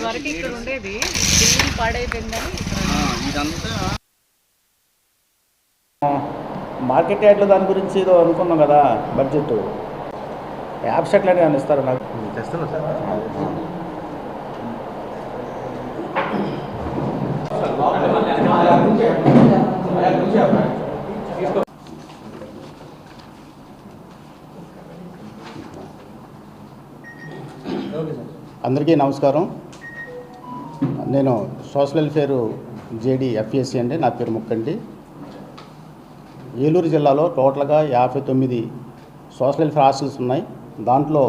వరకు ఇక్కడ ఉండేది బిల్డింగ్ పాడైపోయిందని ఇదంతా మార్కెట్ యార్డ్లో దాని గురించి ఏదో అనుకున్నాం కదా, బడ్జెట్ యాబ్స్ట్రాక్ట్ లాంటి అని ఇస్తారు నాకు తెస్తాను సార్. అందరికీ నమస్కారం. నేను సోషల్ వెల్ఫేర్ జేడీ ఎఫ్ఎస్సి అండి. నా పేరు ముక్కండి. ఏలూరు జిల్లాలో టోటల్గా 59 సోషల్ వెల్ఫేర్ హాస్టల్స్ ఉన్నాయి. దాంట్లో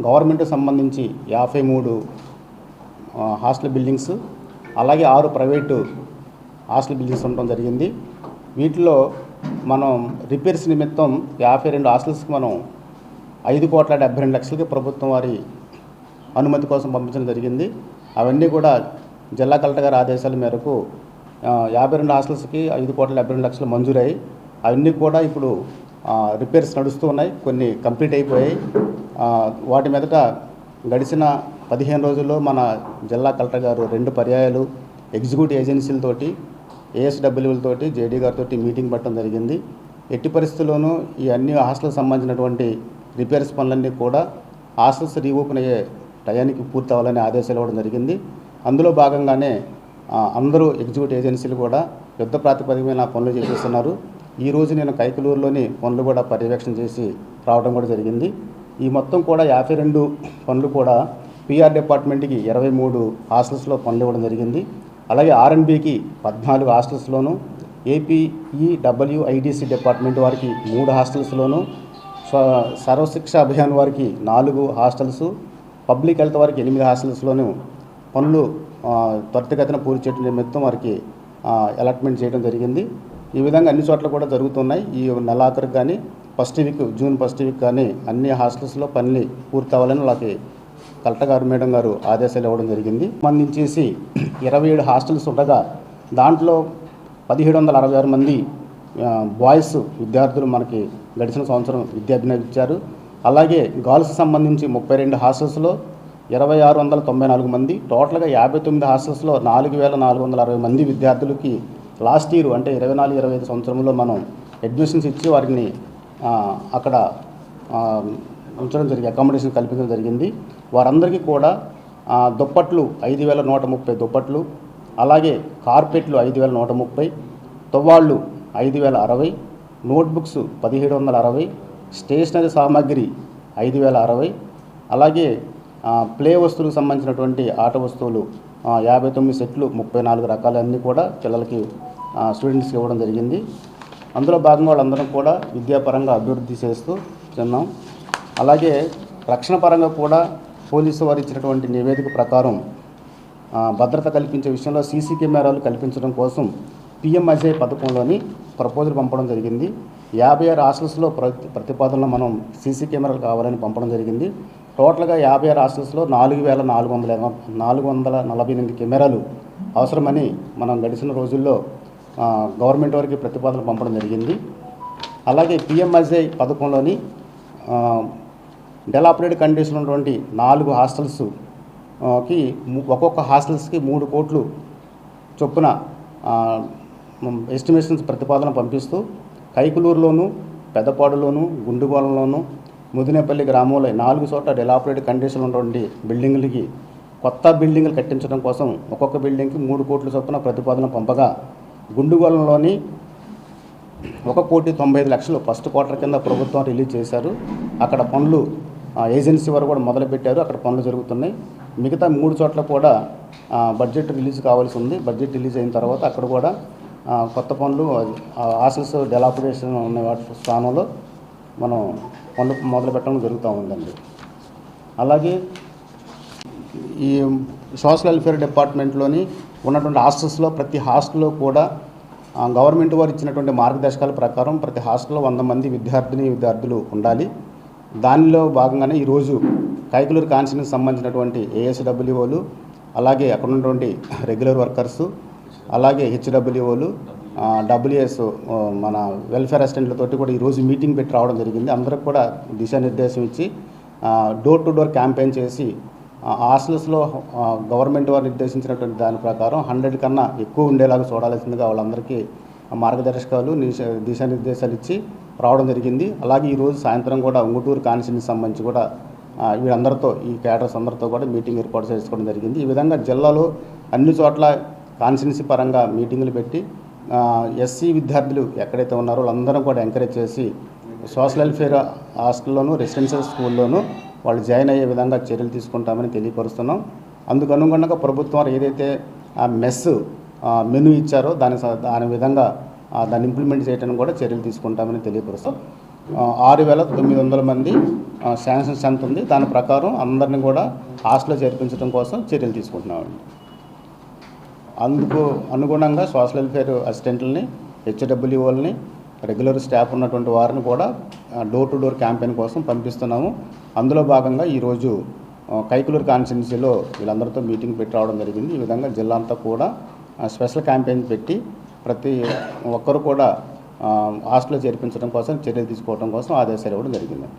గవర్నమెంట్కి సంబంధించి 53 హాస్టల్ బిల్డింగ్స్, అలాగే 6 ప్రైవేటు హాస్టల్ బిల్డింగ్స్ ఉండడం జరిగింది. వీటిలో మనం రిపేర్స్ నిమిత్తం 52 హాస్టల్స్కి మనం 5,72,00,000కి ప్రభుత్వం వారి అనుమతి కోసం పంపించడం జరిగింది. అవన్నీ కూడా జిల్లా కలెక్టర్ గారి ఆదేశాల మేరకు 52 హాస్టల్స్కి 5,72,00,000 మంజూరయ్యాయి. అవన్నీ కూడా ఇప్పుడు రిపేర్స్ నడుస్తూ ఉన్నాయి. కొన్ని కంప్లీట్ అయిపోయాయి. వాటి మీదట గడిచిన 15 రోజుల్లో మన జిల్లా కలెక్టర్ గారు 2 పర్యాయాలు ఎగ్జిక్యూటివ్ ఏజెన్సీలతోటి, ఏఎస్డబ్ల్యూలతోటి, జేడీ గారితో మీటింగ్ పెట్టడం జరిగింది. ఎట్టి పరిస్థితుల్లోనూ ఈ అన్ని హాస్టల్కి సంబంధించినటువంటి రిపేర్స్ పనులన్నీ కూడా హాస్టల్స్ రీఓపెన్ అయ్యే టయానికి పూర్తి అవ్వాలని ఆదేశాలు ఇవ్వడం జరిగింది. అందులో భాగంగానే అందరూ ఎగ్జిక్యూటివ్ ఏజెన్సీలు కూడా యుద్ధ ప్రాతిపదిక మీద పనులు చేపిస్తున్నారు. ఈరోజు నేను కైకలూరులోని పనులు కూడా పర్యవేక్షణ చేసి రావడం కూడా జరిగింది. ఈ మొత్తం కూడా 52 పనులు కూడా పిఆర్ డిపార్ట్మెంట్కి 23 హాస్టల్స్లో పనులు ఇవ్వడం జరిగింది. అలాగే ఆర్ఎండ్బికి 14 హాస్టల్స్లోను, ఏపీఈడబ్ల్యూఐడిసి డిపార్ట్మెంట్ వారికి 3 హాస్టల్స్లోను, సర్వశిక్ష అభియాన్ వారికి 4 హాస్టల్స్, పబ్లిక్ హెల్త్ వారికి 8 హాస్టల్స్లోనూ పనులు త్వరితగతిన పూర్తి చేయడం నిమిత్తం వారికి అలాట్మెంట్ చేయడం జరిగింది. ఈ విధంగా అన్ని చోట్ల కూడా జరుగుతున్నాయి. ఈ నెలాఖరికి కానీ జూన్ ఫస్ట్ వీక్ కానీ అన్ని హాస్టల్స్లో పనులు పూర్తి అవ్వాలని వాళ్ళకి కలెక్టర్ గారు మేడం గారు ఆదేశాలు ఇవ్వడం జరిగింది. సంబంధించేసి 27 హాస్టల్స్ ఉండగా దాంట్లో 1766 మంది బాయ్స్ విద్యార్థులు మనకి గడిచిన సంవత్సరం విద్యాభినయం ఇచ్చారు. అలాగే గర్ల్స్ సంబంధించి 32 హాస్టల్స్లో 2,694 మంది, టోటల్గా 59 హాస్టల్స్లో 4,460 మంది విద్యార్థులకి లాస్ట్ ఇయర్ అంటే 24-25 సంవత్సరంలో మనం అడ్మిషన్స్ ఇచ్చి వారిని అక్కడ ఉంచడం అకామిడేషన్ కల్పించడం జరిగింది. వారందరికీ కూడా దుప్పట్లు 5,130 దుప్పట్లు, అలాగే కార్పెట్లు 5,130, తువ్వాళ్ళు 5,060, నోట్బుక్స్ 1,760, స్టేషనరీ సామాగ్రి 5,060, అలాగే ప్లే వస్తువులకు సంబంధించినటువంటి ఆట వస్తువులు 59 సెట్లు 34 రకాలన్నీ కూడా పిల్లలకి స్టూడెంట్స్కి ఇవ్వడం జరిగింది. అందులో భాగంగా వాళ్ళందరం కూడా విద్యాపరంగా అభివృద్ధి చేస్తూ చిన్నాం. అలాగే రక్షణ పరంగా కూడా పోలీసు వారు ఇచ్చినటువంటి నివేదిక ప్రకారం భద్రత కల్పించే విషయంలో సీసీ కెమెరాలు కల్పించడం కోసం పిఎంఐజే పథకంలోని ప్రపోజల్ పంపడం జరిగింది. 56 హాస్టల్స్లో ప్రతిపాదనలో మనం సీసీ కెమెరాలు కావాలని పంపడం జరిగింది. టోటల్గా 56 హాస్టల్స్లో 4,448 కెమెరాలు అవసరమని మనం గడిచిన రోజుల్లో గవర్నమెంట్ వారికి ప్రతిపాదనలు పంపడం జరిగింది. అలాగే పిఎంఐజే పథకంలోని డెలాపరేట్ కండిషన్ ఉన్నటువంటి 4 హాస్టల్స్కి ఒక్కొక్క హాస్టల్స్కి 3 కోట్లు చొప్పున ఎస్టిమేషన్స్ ప్రతిపాదన పంపిస్తూ కైకలూరులోను, పెద్దపాడులోను, గుండుగోళంలోను, ముదినేపల్లి గ్రామంలో 4 చోట్ల డెలాపరేట్ కండిషన్ ఉన్నటువంటి బిల్డింగులకి కొత్త బిల్డింగులు కట్టించడం కోసం ఒక్కొక్క బిల్డింగ్కి 3 కోట్ల చొప్పున ప్రతిపాదన పంపగా గుండుగోళంలోని 1,95,00,000 ఫస్ట్ క్వార్టర్ కింద ప్రభుత్వం రిలీజ్ చేశారు. అక్కడ పనులు ఏజెన్సీ వారు కూడా మొదలుపెట్టారు. అక్కడ పనులు జరుగుతున్నాయి. మిగతా 3 చోట్ల కూడా బడ్జెట్ రిలీజ్ కావాల్సి ఉంది. బడ్జెట్ రిలీజ్ అయిన తర్వాత అక్కడ కూడా కొత్త పనులు హాస్టల్స్ డెలాపరేషన్ ఉన్న వాటి స్థానంలో మనం పనులు మొదలు పెట్టడం జరుగుతూ ఉందండి. అలాగే ఈ సోషల్ వెల్ఫేర్ డిపార్ట్మెంట్లోని ఉన్నటువంటి హాస్టల్స్లో ప్రతి హాస్టల్లో కూడా గవర్నమెంట్ వారు ఇచ్చినటువంటి మార్గదర్శకాల ప్రకారం ప్రతి హాస్టల్లో 100 మంది విద్యార్థులు ఉండాలి. దానిలో భాగంగానే ఈరోజు కైకలూరు కాన్స్టిట్యూన్సీకి సంబంధించినటువంటి ఏఎస్డబ్ల్యూఓలు, అలాగే అక్కడ ఉన్నటువంటి రెగ్యులర్ వర్కర్సు, అలాగే హెచ్డబ్ల్యూఓలు, డబ్ల్యూఎస్ మన వెల్ఫేర్ అసిస్టెంట్లతోటి కూడా ఈరోజు మీటింగ్ పెట్టి రావడం జరిగింది. అందరికి కూడా దిశానిర్దేశం ఇచ్చి డోర్ టు డోర్ క్యాంపెయిన్ చేసి హాస్టల్స్లో గవర్నమెంట్ వారు నిర్దేశించినటువంటి దాని ప్రకారం 100 కన్నా ఎక్కువ ఉండేలాగా చూడాల్సిందిగా వాళ్ళందరికీ మార్గదర్శకాలు దిశానిర్దేశాలు ఇచ్చి రావడం జరిగింది. అలాగే ఈరోజు సాయంత్రం కూడా ఉంగుటూరు కాన్స్టిట్యూన్సీకి సంబంధించి కూడా వీళ్ళందరితో ఈ క్యాడర్స్ అందరితో కూడా మీటింగ్ ఏర్పాటు చేసుకోవడం జరిగింది. ఈ విధంగా జిల్లాలో అన్ని చోట్ల కాన్స్టిట్యూన్సీ పరంగా మీటింగులు పెట్టి ఎస్సీ విద్యార్థులు ఎక్కడైతే ఉన్నారో వాళ్ళందరం కూడా ఎంకరేజ్ చేసి సోషల్ వెల్ఫేర్ హాస్టల్లోనూ రెసిడెన్షియల్ స్కూల్లోనూ వాళ్ళు జాయిన్ అయ్యే విధంగా చర్యలు తీసుకుంటామని తెలియపరుస్తున్నాం. అందుకు అనుగుణంగా ప్రభుత్వం ఏదైతే ఆ మెస్ మెనూ ఇచ్చారో దాని విధంగా దాన్ని ఇంప్లిమెంట్ చేయడానికి కూడా చర్యలు తీసుకుంటామని తెలియపరుస్తాం. 6,900 మంది శాంక్షన్ స్ట్రెంత్ ఉంది. దాని ప్రకారం అందరినీ కూడా హాస్టల్లో చేర్పించడం కోసం చర్యలు తీసుకుంటున్నామండి. అందుకు అనుగుణంగా సోషల్ వెల్ఫేర్ అసిస్టెంట్లని, హెచ్డబ్ల్యూఓల్ని, రెగ్యులర్ స్టాఫ్ ఉన్నటువంటి వారిని కూడా డోర్ టు డోర్ క్యాంపెయిన్ కోసం పంపిస్తున్నాము. అందులో భాగంగా ఈరోజు కైకులూరు కాన్స్టిట్యున్సీలో వీళ్ళందరితో మీటింగ్ పెట్టి రావడం జరిగింది. ఈ విధంగా జిల్లా అంతా కూడా స్పెషల్ క్యాంపెయిన్ పెట్టి ప్రతి ఒక్కరు కూడా హాస్టల్లో చేర్పించడం కోసం చర్యలు తీసుకోవడం కోసం ఆదేశాలు ఇవ్వడం జరిగింది.